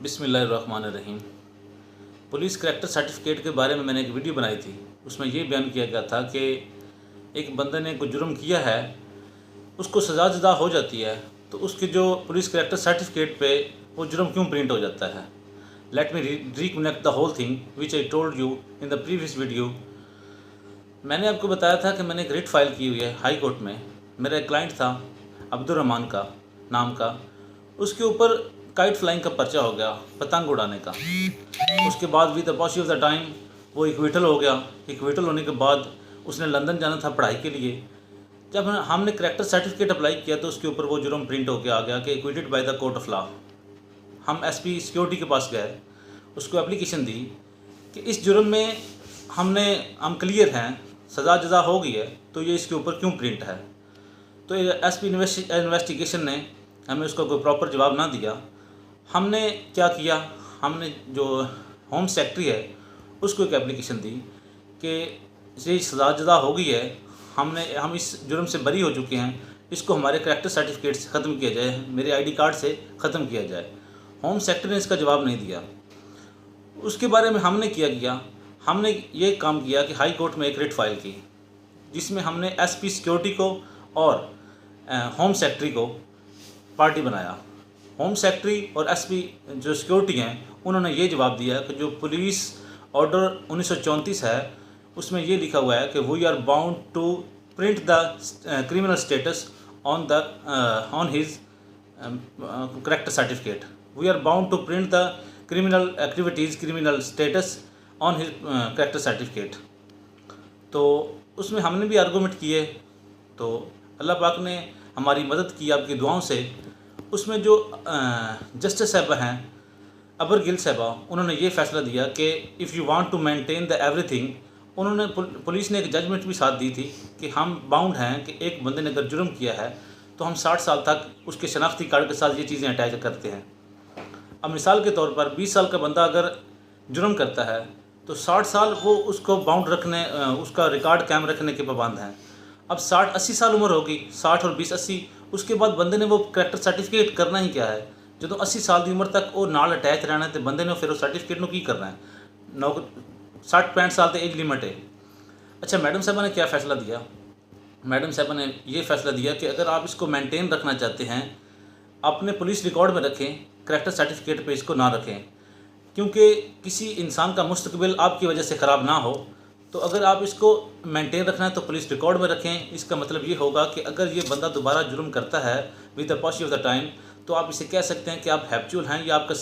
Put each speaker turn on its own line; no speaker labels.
बिस्मिल्लाहिर्रहमानिर्रहीम। Police character certificate के बारे में मैंने एक वीडियो बनाई थी। उसमें ये बयान किया गया था कि एक बंदे ने कोई जुर्म किया है, उसको सज़ा हो जाती है, तो उसके जो पुलिस करैक्टर सर्टिफिकेट पे वो जुर्म क्यों प्रिंट हो जाता है। Let me reconnect the whole thing which I told you in the previous video. मैंने आपको बताया था कि मैंने एक रिट फाइल की हुई है हाई कोर्ट में। मेरा एक क्लाइंट था अब्दुर्रहमान का नाम का, उसके ऊपर काइट फ्लाइंग का पर्चा हो गया, पतंग उड़ाने का। उसके बाद with the passing of the time वो इक्विटल हो गया। इक्विटल होने के बाद उसने लंदन जाना था पढ़ाई के लिए। जब हमने करैक्टर सर्टिफिकेट अप्लाई किया तो उसके ऊपर वो जुर्म प्रिंट होकर आ गया कि acquitted by the court of law. हम एसपी सिक्योरिटी के पास गए, उसको एप्लीकेशन दी कि इस जुर्म में हम क्लियर हैं, सज़ा हो गई है, तो ये इसके ऊपर क्यों प्रिंट है। तो एसपी इन्वेस्टिगेशन ने हमें उसका कोई प्रॉपर जवाब ना दिया। हमने क्या किया, हमने जो होम सेक्रेटरी है उसको एक एप्लीकेशन दी कि ये सज़ा हो गई है, हम इस जुर्म से बरी हो चुके हैं, इसको हमारे करैक्टर सर्टिफिकेट से ख़त्म किया जाए, मेरे आईडी कार्ड से ख़त्म किया जाए। होम सेक्रेटरी ने इसका जवाब नहीं दिया। उसके बारे में हमने क्या किया, हमने ये काम किया कि हाई कोर्ट में एक रिट फाइल की, जिसमें हमने एसपी सिक्योरिटी को और होम सेक्रेटरी को पार्टी बनाया। होम सेक्रेटरी और एसपी जो सिक्योरिटी हैं उन्होंने ये जवाब दिया कि जो पुलिस ऑर्डर 1934 है उसमें ये लिखा हुआ है कि we are bound to print the criminal status on his character certificate. We are bound to print the criminal activities criminal status on his character certificate. तो उसमें हमने भी आर्गूमेंट किए, तो अल्लाह पाक ने हमारी मदद की आपकी दुआओं से। उसमें जो जस्टिस साहबा हैं अबर गिल साहबा, उन्होंने ये फ़ैसला दिया कि if you want to maintain the everything, उन्होंने पुलिस ने एक जजमेंट भी साथ दी थी कि हम बाउंड हैं कि एक बंदे ने अगर जुर्म किया है तो हम 60 साल तक उसके शनाख्ती कार्ड के साथ ये चीज़ें अटैच करते हैं। अब मिसाल के तौर पर 20 साल का बंदा अगर जुर्म करता है तो 60 साल वो उसको बाउंड रखने, उसका रिकॉर्ड कायम रखने के पाबंद हैं। अब 60-80 साल उम्र होगी, 60 और 20-80, उसके बाद बंदे ने वो करैक्टर सर्टिफिकेट करना ही क्या है। जो तो 80 साल की उम्र तक वो नाल अटैच रहना है, तो बंदे ने फिर वो सर्टिफिकेट की करना है। 60-65 साल तो एज लिमिट है। अच्छा, मैडम साहबा ने क्या फ़ैसला दिया। मैडम साहबा ने ये फ़ैसला दिया कि अगर आप इसको मेंटेन रखना चाहते हैं, अपने पुलिस रिकॉर्ड में रखें, करैक्टर सर्टिफिकेट पे इसको ना रखें, क्योंकि किसी इंसान का मुस्तकबिल आपकी वजह से ख़राब ना हो। तो अगर आप इसको मेंटेन रखना है तो पुलिस रिकॉर्ड में रखें। इसका मतलब ये होगा कि अगर ये बंदा दोबारा जुर्म करता है with the passing of the time, तो आप इसे कह सकते हैं कि आप हैप्चुअल हैं या आपका